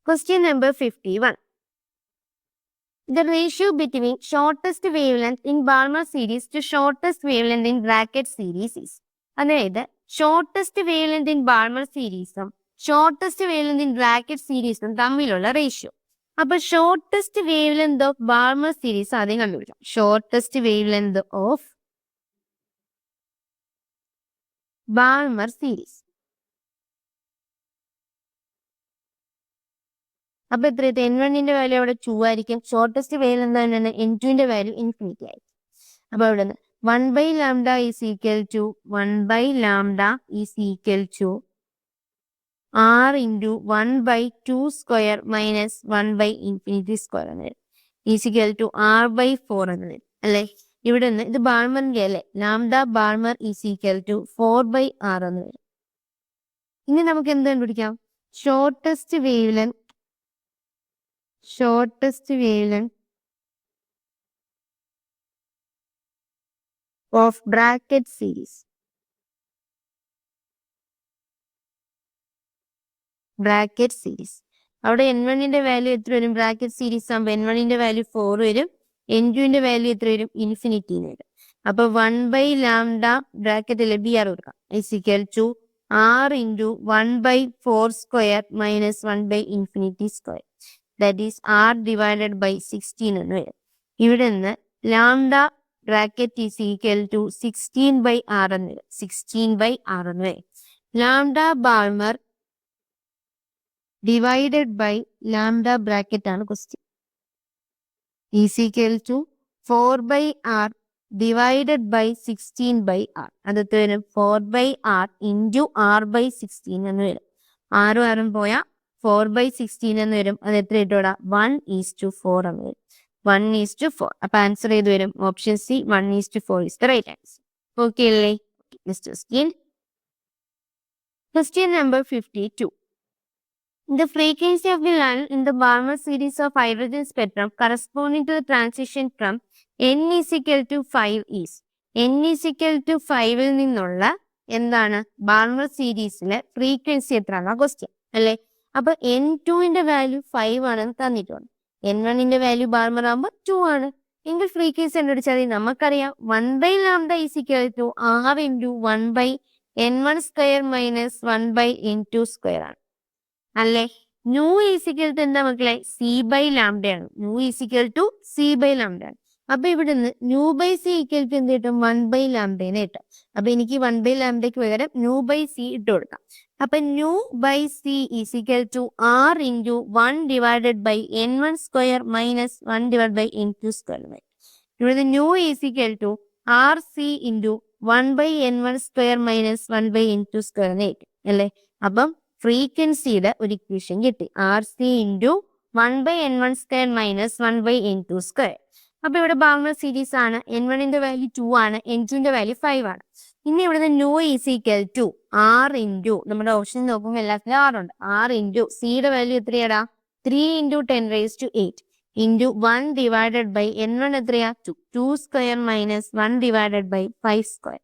Question number 51. The ratio between shortest wavelength in Balmer series to shortest wavelength in bracket series is. അതായത് shortest wavelength in Balmer സീരീസും shortest wavelength in Brackett സീരീസും തമ്മിലുള്ള ratio. അപ്പൊ shortest wavelength of Balmer series ആദ്യം കണ്ടുപിടിക്കാം. Shortest wavelength of Balmer series. അപ്പൊ എത്ര N1ന്റെ value അവിടെ 2 ആയിരിക്കും. ഷോർട്ടസ്റ്റ് വേവ്ലെങ്ത് തന്നെയാണ് N2ന്റെ വാല്യൂ ഇൻഫിനിറ്റി ആയിരിക്കും. അപ്പൊ അവിടെ നിന്ന് 1/λ is equal to 1/λ is equal to R into 1/2 square minus 1/∞ square എന്ന് വരും. ഈസ് ഈക്വൽ ടു R/4 എന്ന് വരും അല്ലേ. ഇവിടെ നിന്ന് ഇത് ബാൾമറിന്റെ അല്ലേ. Lambda Balmer is equal to 4/R എന്ന് വരും. ഇനി നമുക്ക് എന്ത് കണ്ടുപിടിക്കാം? Shortest wavelength of bracket series. Brackett series അവിടെ N1ന്റെ വാല്യൂ എത്ര വരും? ബ്രാക്കറ്റ് സീരീസ് ആകുമ്പോൾ N1ന്റെ വാല്യൂ 4 വരും. N2ന്റെ വാല്യൂ എത്ര വരും? ഇൻഫിനിറ്റി വരും. അപ്പൊ 1/λ ബ്രാക്കറ്റിൽ BR കൊടുക്കാം. Is equal to R into 1/4 square minus 1/∞ square. That is R divided by 16 എന്ന് വരും. ഇവിടെ നിന്ന് lambda Brackett is equal to 16/R എന്ന് വരും. 16/R എന്ന് വരും. Lambda Balmer divided by lambda Brackett ആണ് question. Is equal to 4/R divided by 16/R. അത് വരും 4/R ഇൻറ്റു R/16 എന്ന് വരും. ആറും പോയാൽ 4/16 എന്ന് വരും. അത് എത്ര ഇട്ടോടാ? 1:4 എന്ന് വരും. 1:4. അപ്പൊ ആൻസർ ചെയ്ത് വരും option C 1:4 is the right answer. Okay അല്ലേ? Question number 52. The frequency of the line in the Balmer series of hydrogen spectrum corresponding to the transition from n is equal to 5 is. n is equal to 5 ൽ നിന്നുള്ള എന്താണ് Balmer സീരീസിലെ frequency എത്രയാണ് question അല്ലേ. അപ്പൊ N2ന്റെ value 5 ആണെന്ന് തന്നിട്ടുണ്ട്. N1ന്റെ value Balmer ആകുമ്പോൾ 2 ആണ്. എങ്കിൽ ഫ്രീക്വൻസി കണ്ടുപിടിച്ചാൽ നമുക്കറിയാം 1/λ is equal to R into 1/N1 square minus 1/N2 square ആണ് അല്ലേ. ന്യൂ ഈസിക്കൽ ടു എന്താ മക്കളെ? C/λ ആണ്. ന്യൂ ഈസിക്കൽ ടു C/λ ആണ്. അപ്പൊ ഇവിടെ നിന്ന് nu by c equal to എന്ത് കിട്ടും? 1/λ കിട്ടും. അപ്പൊ എനിക്ക് 1/λക്ക് പകരം ന്യൂ ബൈ സി ഇട്ട് കൊടുക്കാം. അപ്പൊ nu by c is equal to R into 1 divided by N1 square minus 1 divide by N2 square. ഇവിടെ nu is equal to RC into 1/N1 square minus 1/N2 square എന്ന് കിട്ടും അല്ലേ. അപ്പം ഫ്രീക്വൻസിയുടെ ഒരു ഇക്വേഷൻ കിട്ടി. RC into 1/N1 square minus 1/N2 square. അപ്പൊ ഇവിടെ ബാൾമർ സീരീസ് ആണ്. N1ന്റെ വാല്യൂ 2 ആണ്. N2ന്റെ വാല്യൂ 5 ആണ്. ഇനി ഇവിടുന്ന് nu is equal to R into നമ്മുടെ ഓപ്ഷൻ നോക്കുമ്പോൾ എല്ലാത്തിലും R ഉണ്ട്. R ഇൻറ്റു സിയുടെ വാല്യൂ എത്രയാടാ? 3 into 10⁸8 into 1 divided by N1 എത്രയാ? 2 square minus 1 divided by 5 square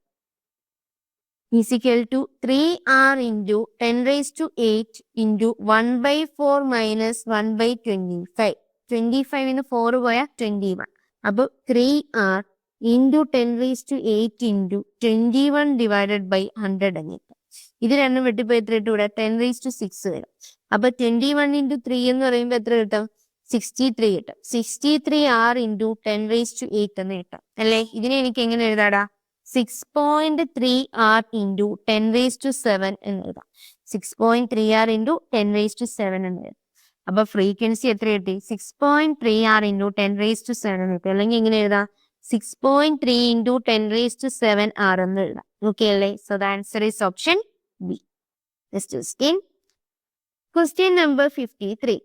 is equal to 3R into 10⁸8 into 1/4 minus 1/25. 25 in 4 പോയാ 21. അപ്പൊ 3R into 10⁸8 into 21 divided by 100 എന്ന് കിട്ടും. ഇത് രണ്ടും വെട്ടിപ്പോയി എത്ര ഇട്ട് ഇവിടെ? 10⁶6 വരും. അപ്പൊ 21 into 3 എന്ന് പറയുമ്പോൾ എത്ര കിട്ടും? 63 കിട്ടും. 63R into 10⁸8 എന്ന് കിട്ടും അല്ലേ. ഇതിനെ എനിക്ക് എങ്ങനെ എഴുതാടാ? 6.3R into 10⁻7 എന്ന് എഴുതാം. 6.3R into 10⁻7 എന്ന് എഴുതാം. അപ്പൊ ഫ്രീക്വൻസി എത്ര കിട്ടി? 6.3R into 10⁻7 എന്ന് കിട്ടി. അല്ലെങ്കിൽ ഇങ്ങനെ എഴുതാം 6.3 into 10⁻7R എന്ന് എഴുതാം. ഓക്കെ അല്ലേ? So the answer is option B. Question number 53.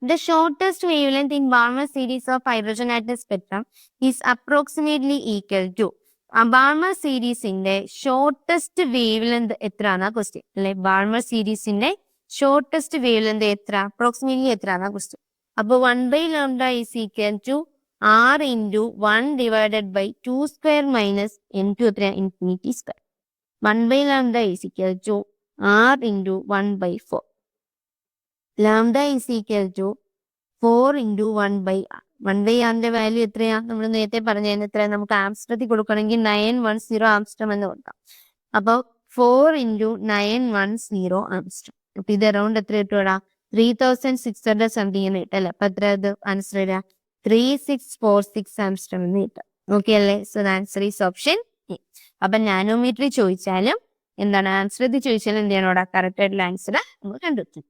The shortest wavelength in Balmer series of hydrogen atom spectrum is approximately equal to. Balmer സീരീസിന്റെ ഷോർട്ടസ്റ്റ് വേവ് ലെന്ത് എത്രയാണ് ക്വസ്റ്റ്യൻ അല്ലെ. ബാൾമർ സീരീസിന്റെ shortest wave length എത്ര? Approximately എത്രയാണ് question. അപ്പൊ 1/λ is equal to R into 1 divided by 2 square minus N2 എത്രയാണ്? Infinity square. 1/λ is equal to R into 1/4. Lambda is equal to 4 into 1/r. 1/rന്റെ value എത്രയാ? നമ്മൾ നേരത്തെ പറഞ്ഞതിന് എത്ര? നമുക്ക് ആംസ്റ്റത്തിൽ കൊടുക്കണമെങ്കിൽ 910 ആംസ്റ്റം എന്ന് കൊടുക്കാം. അപ്പോൾ 4 into 910 ആംസ്റ്റം. അപ്പൊ ഇത് അറൗണ്ട് എത്ര കിട്ടുവാ? 3600 സംതിങ് എന്ന് കിട്ടും അല്ലെ? അപ്പൊ എത്ര ഇത് ആൻസർ വരിക? 3646 ആംസ്റ്റം എന്ന് കിട്ടും. ഓക്കെ അല്ലേ? So the answer is option A. അപ്പൊ നാനോമീറ്റർ ചോദിച്ചാലും എന്താണ് ആൻസർ ഇത് ചോദിച്ചാലും എന്ത് ചെയ്യണോടാ? കറക്റ്റ് ആയിട്ടുള്ള ആൻസർ നമ്മൾ കണ്ടെത്തും.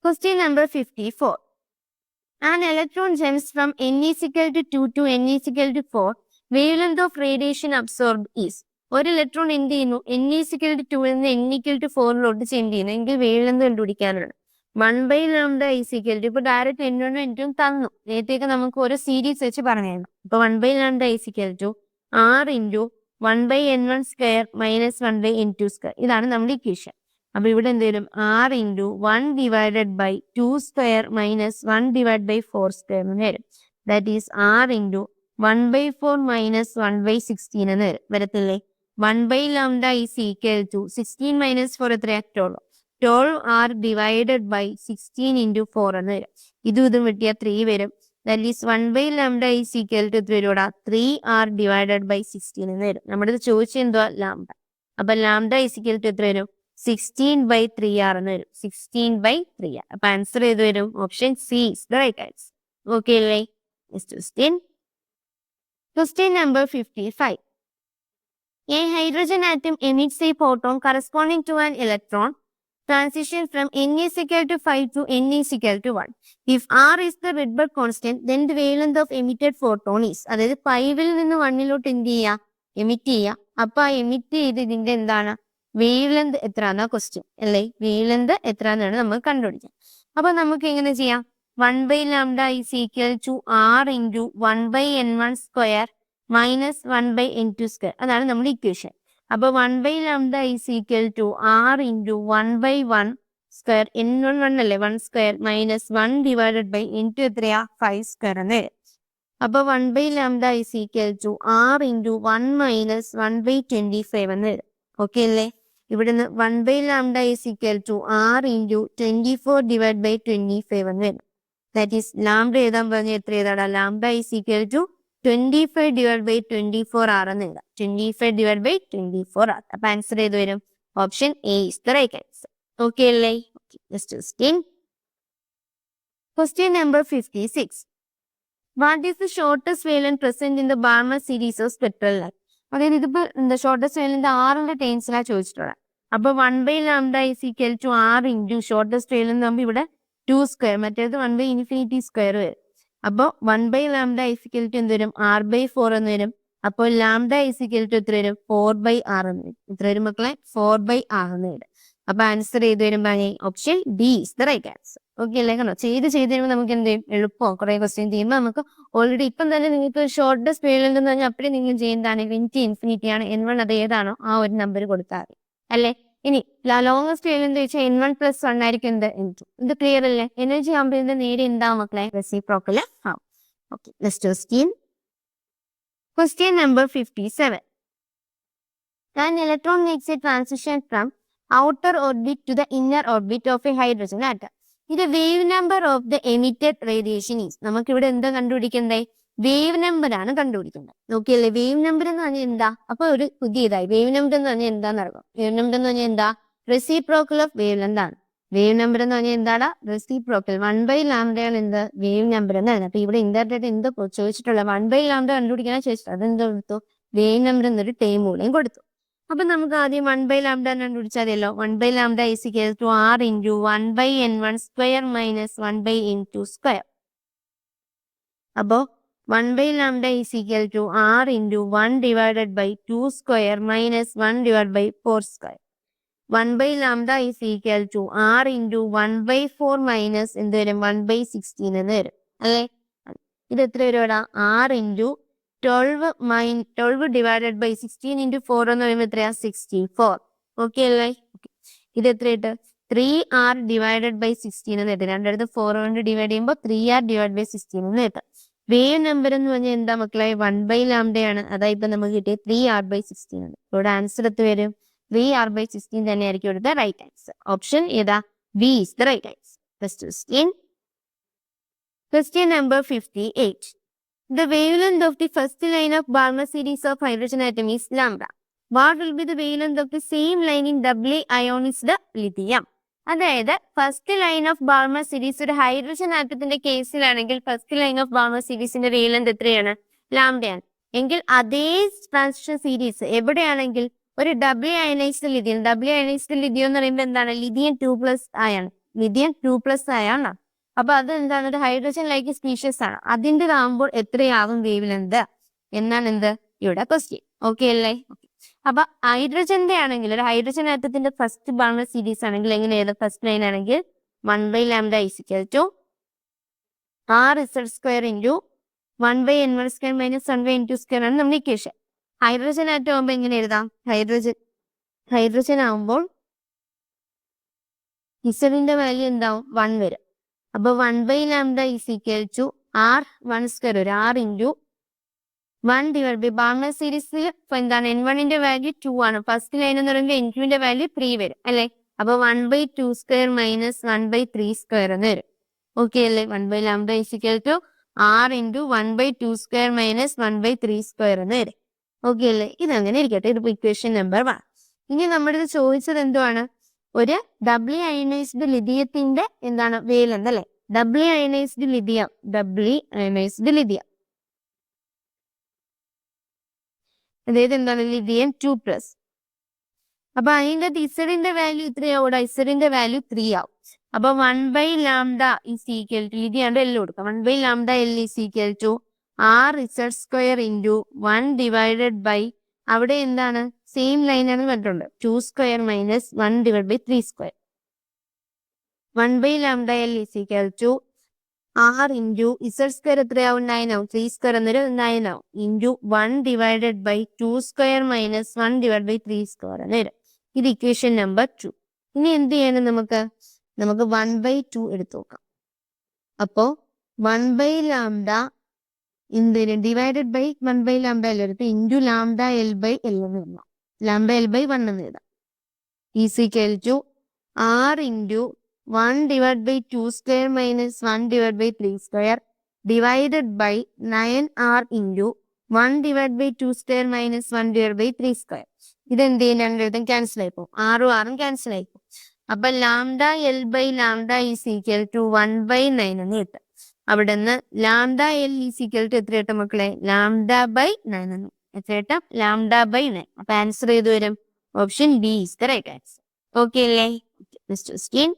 Question number 54. An electron jumps from n is equal to 2 to n is equal to 4. Wavelength of radiation absorbed is. ഒരു ഇലക്ട്രോൺ എന്ത് ചെയ്യുന്നു? n is equal to 2 നിന്ന് n equal to 4 ചേഞ്ച് ചെയ്യുന്നു എങ്കിൽ wavelength കണ്ടുപിടിക്കാനാണ്. 1/λ is equal to, ഇപ്പൊ direct n1 n2 തന്നു. നേരത്തേക്ക് നമുക്ക് ഒരു സീരീസ് വെച്ച് പറഞ്ഞായിരുന്നു. ഇപ്പൊ 1/λ is equal to r into 1/n1 square minus 1/n2 square. ഇതാണ് നമ്മുടെ ഇക്വേഷൻ. അപ്പൊ ഇവിടെ എന്ത് വരും? r into 1 divided by 2 square minus 1 divided by 4 square എന്ന് വരും. That is r into 1/4 minus 1/16 എന്ന് വരത്തില്ലേ? 1/λ is equal to 16 minus 4 എത്രയാ? 12. 12r divided by 16 into 4 എന്ന് വരും. ഇതും വെട്ടിയാൽ 3 വരും. That is 1/λ is equal to എത്ര വരൂടാ? 3r divided by 16 എന്ന് വരും. നമ്മുടെ ഇത് ചോദിച്ചത് എന്തുവാ? ലാംഡ. അപ്പൊ ലാംഡ is equal to എത്ര വരും? 16/3r എന്ന് വരും. 16/3r. അപ്പൊ ആൻസർ ഏത് വരും? Option C is the right answer. Okay അല്ലേ? Question number 55. A hydrogen atom emits a photon corresponding to an electron transition from n is equal to 5 to n is equal to 1. If r is the Rydberg constant, then the wavelength of emitted photon is. അതായത് 5ൽ നിന്ന് 1ലോട്ട് എന്ത് ചെയ്യുക? Emit ചെയ്യുക. അപ്പൊ ആ emit ചെയ്ത് ഇതിന്റെ എന്താണ്? വേവ് ലെന്ത് എത്രയാണെന്നാ ക്വസ്റ്റ്യൻ അല്ലേ? വേവ് ലെന്ത് എത്രയാണെന്നാണ് നമ്മൾ കണ്ടുപിടിക്കുക. അപ്പൊ നമുക്ക് എങ്ങനെ ചെയ്യാം? 1/λ is equal to r into 1/n1 square minus 1/n2 square. അതാണ് നമ്മുടെ ഇക്വേഷൻ. അപ്പൊ 1/λ is equal to r into 1/1 square, n1 അല്ലേ? 1 square minus 1 divided by n2 എത്രയാ? 5 square എന്ന് വരും. അപ്പൊ 1/λ is equal to r into 1 minus 1/25 എന്ന് വരും. ഓക്കെ അല്ലേ? ഇവിടുന്ന് 1/λ is equal to r into 24 divided by 25 എന്ന് വരും. ദാറ്റ് ഈസ് ലാംഡ എഴുതാൻ പറഞ്ഞ എത്ര എഴുതാടാ? Lambda is equal to 25 divided by 24r എന്ന് എഴുതാം. 25 divided by 24r. അപ്പൊ ആൻസർ ഏത് വരും? Option A is the right answer. Okay അല്ലേ? Question number 56. What is the shortest wavelength present in the Balmer series of spectral light? അതായത് ഇതിപ്പോ എന്താ shortest wavelength ആറിന്റെ ടേംസിലാണ് ചോദിച്ചിട്ടുള്ളത്. അപ്പൊ 1/λ is equal to r into shortest wavelength ആകുമ്പോൾ ഇവിടെ 2 square, മറ്റേത് 1/∞ സ്ക്വയർ വരും. അപ്പൊ 1/λ is equal to എന്ത് വരും? r/4 എന്ന് വരും. അപ്പോൾ ലാംഡ is equal to എത്ര വരും? 4/r എന്ന് വരും. എത്ര വരും മക്കളെ? 4/r എന്ന് വരും. അപ്പൊ ആൻസർ ഏത് വരും? Option D is the right answer. Okay അല്ലേ? കണ്ടോ? ചെയ്ത് കഴിയുമ്പോൾ നമുക്ക് എന്ത് ചെയ്യും? എളുപ്പം കുറെ ക്വസ്റ്റ്യൻ ചെയ്യുമ്പോൾ നമുക്ക് ഓൾറെഡി ഇപ്പം തന്നെ നിങ്ങൾക്ക് ഷോർട്ടസ്റ്റ് വേവ്ലെങ്ത് എന്ന് പറഞ്ഞാൽ അപ്പഴേ നിങ്ങൾ ചെയ്യുന്നതാണ് ഇൻഫിനിറ്റി ആണ്. n1 അത് ഏതാണോ ആ ഒരു നമ്പർ കൊടുത്താൽ മതി അല്ലേ? ഇനി ലോങ്ങസ്റ്റ് വേവ്ലെങ്ത് വെച്ചാൽ n1 + 1 ആയിരിക്കും എന്ത്? n2. ഇത് ക്ലിയർ അല്ലേ? എനർജി ആകുമ്പോൾ ഇതിന്റെ നേരെ എന്താവും മക്കളെ? റെസിപ്രോക്കൽ ആവും. Okay, Question number 57. An electron makes a transition from outer orbit to the inner orbit of a hydrogen atom. The wave number of the emitted radiation is. നമുക്ക് ഇവിടെ എന്താ കണ്ടുപിടിക്കണ്ടേ? വേവ് നമ്പർ ആണ് കണ്ടുപിടിക്കേണ്ടത്. ഓക്കെ അല്ലേ? Wave number എന്ന് പറഞ്ഞാൽ എന്താ? അപ്പൊ ഒരു പുതിയതായി വേവ് നമ്പർ എന്ന് പറഞ്ഞാൽ എന്താന്ന് അറിയാം. വേവ് നമ്പർ എന്ന് പറഞ്ഞാൽ എന്താ? റെസിപ്രോക്കൽ ഓഫ് വേവ് ലെങ്ത് ആണ്. വേവ് നമ്പർ എന്ന് പറഞ്ഞാൽ എന്താടാ? റെസിപ്രോക്കൽ. 1/λ ആണ് എന്ത്? വേവ് നമ്പർ എന്നാണ്. അപ്പൊ ഇവിടെ ഇൻഡയറക്റ്റ് എന്തോ ചോദിച്ചിട്ടുള്ള 1/λ കണ്ടുപിടിക്കാനാ ചോദിച്ചത്. അതെന്തോ കൊടുത്തു? വേവ് നമ്പർ എന്നൊരു ടേം കൂടെയും കൊടുത്തു. അപ്പൊ നമുക്ക് ആദ്യം 1/λ കണ്ടുപിടിച്ചാൽ മതിയല്ലോ. 1/λ is equal to r into 1/n1 square minus 1/n2 square. അപ്പോ 1/λ is equal to r into 1 divided by 2 square minus 1 divided by 4 square. 1/λ is equal to r into 1/4 minus എന്ത് വരും? 1/16 എന്ന് വരും അല്ലേ? ഇത് എത്ര വരുവാടാ? r into 12 divided by 16 into 4 എന്ന് പറയുമ്പോൾ എത്രയാ? 64. ഓക്കെ അല്ലേ? ഇത് എത്രയായിട്ട്? 3r divided by 16 എന്ന് കിട്ടും. രണ്ടിടത്ത് 4 കൊണ്ട് ഡിവൈഡ് ചെയ്യുമ്പോൾ 3r divided by 16 എന്ന് കിട്ടും. വേവ് നമ്പർ എന്ന് പറഞ്ഞാൽ എന്താ മക്കളെ? 1/λ ആണ്. അതായത് ഇപ്പൊ നമുക്ക് കിട്ടിയ 3r/16 ആണ്. ഇവിടെ ആൻസർ എത്ര വരും? 3r/16 തന്നെയായിരിക്കും ഇവിടുത്തെ റൈറ്റ് ആൻസർ. ഓപ്ഷൻ ഏതാ? B is the right answer. First question. Question number 58. The wavelength of the first line of Balmer series of hydrogen atom is lambda. What will be the wavelength of the same line in doubly ionized lithium? അതായത് first line of Balmer series ഒരു hydrogen ആറ്റത്തിന്റെ കേസിലാണെങ്കിൽ first line of Balmer സീരീസിന്റെ wavelength എത്രയാണ്? ലാംഡയാണ്. എങ്കിൽ അതേ transition series എവിടെയാണെങ്കിൽ ഒരു W അയനൈസ്ഡ് lithium എന്ന് പറയുമ്പോൾ എന്താണ്? ലിഥിയം 2+ ആയാണ്. ലിഥിയം 2+ ആയാണ്. അപ്പൊ അത് എന്താണ്? ഒരു ഹൈഡ്രജൻ ലൈക്ക് സ്പീഷ്യസ് ആണ്. അതിൻ്റെ ആകുമ്പോൾ എത്രയാകും വേവ്ലെങ്ത് എന്നാണ് എന്ത് ഇവിടെ ക്വസ്റ്റ്യൻ. ഓക്കെ അല്ലേ? അപ്പൊ ഹൈഡ്രജന്റെ ആണെങ്കിൽ ഒരു ഹൈഡ്രജൻ ആറ്റത്തിന്റെ ഫസ്റ്റ് ബാൾമർ സീരീസ് ആണെങ്കിൽ എങ്ങനെയായിരുന്നു? ഫസ്റ്റ് ലൈൻ ആണെങ്കിൽ 1/λ = R(Z² × 1/N1² - 1/N2² ആണ് നമ്മുടെ ഇക്വേഷൻ. ഹൈഡ്രജൻ ആറ്റം ആകുമ്പോൾ എങ്ങനെ എഴുതാം? ഹൈഡ്രജൻ ആകുമ്പോൾ ഇസഡിന്റെ വാല്യൂ എന്താവും? 1 വരും. അപ്പൊ 1/λ = R(1²) വരും. R × 1 ബാൾമർ സീരീസിൽ എന്താണ്? N1ന്റെ വാല്യൂ 2 ആണ്. ഫസ്റ്റ് ലൈൻ എന്ന് പറയുമ്പോൾ N2ന്റെ വാല്യൂ 3 വരും അല്ലെ? അപ്പൊ 1/2² - 1/3² എന്ന് വരും. ഓക്കെ അല്ലേ? 1/λ = R × 1/2² - 1/3² എന്ന് വരും. ഓക്കെ അല്ലേ? ഇതങ്ങനെ ഇരിക്കട്ടെ. ഇതിപ്പോ ഇക്വേഷൻ നമ്പർ 1. ഇനി നമ്മുടെ ഇത് ചോദിച്ചത് എന്തുവാണ്? ഒരു ഡബ്ല്യൂ അയനൈസ്ഡ് ലിഥിയത്തിന്റെ എന്താണ് വേവ്ലെങ്ത് അല്ലെ? ഡബ്ല്യൂ അയനൈസ്ഡ് ലിഥിയം അതായത് എന്താണ്? ലിഥിയം 2+. അപ്പൊ അതിന്റെ ഇസഡിന്റെ വാല്യൂ എത്രയാവും? ഇസഡിന്റെ വാല്യൂ 3 ആവും. അപ്പൊ 1/λ = ലിഥിയാണ്ട് L കൊടുക്കാം. 1/λ L = R(Z² × 1 അവിടെ എന്താണ്? സെയിം ലൈൻ ആണ് പറഞ്ഞിട്ടുണ്ട്. 2² - 1/3². 1/λ L = R × Z² എത്രയാവും? 9 ആവും. 3² എന്നൊരു 9 ആവും. × 1/2² - 1/3² എന്ന് വരും. ഇത് ഇക്വേഷൻ നമ്പർ 2. ഇനി എന്ത് ചെയ്യണം? നമുക്ക് 1/2 എടുത്തു നോക്കാം. അപ്പോ 1/λ ഡിവൈഡഡ് ബൈ 1/λ എടുത്ത് × λL/L എന്ന് എഴുതാം. λL/1 എന്ന് എഴുതാം. = R × 1/2² - 1/3² divided by 9R × 1/2² - 1/3². ഇതെന്ത് ചെയ്യാൻ എഴുതാൻ? ക്യാൻസൽ ആയിപ്പോ. ആറും ക്യാൻസൽ ആയിപ്പോ. അപ്പൊ λL/λ = 1/9 എന്ന് കിട്ടും. അവിടെ നിന്ന് λL = എത്ര കിട്ടും മക്കളെ? λ/9 എന്ന്. എത്ര കിട്ടും? λ/9. അപ്പൊ ആൻസർ ചെയ്ത് വരും option B is the right answer. Okay അല്ലേ? Next question.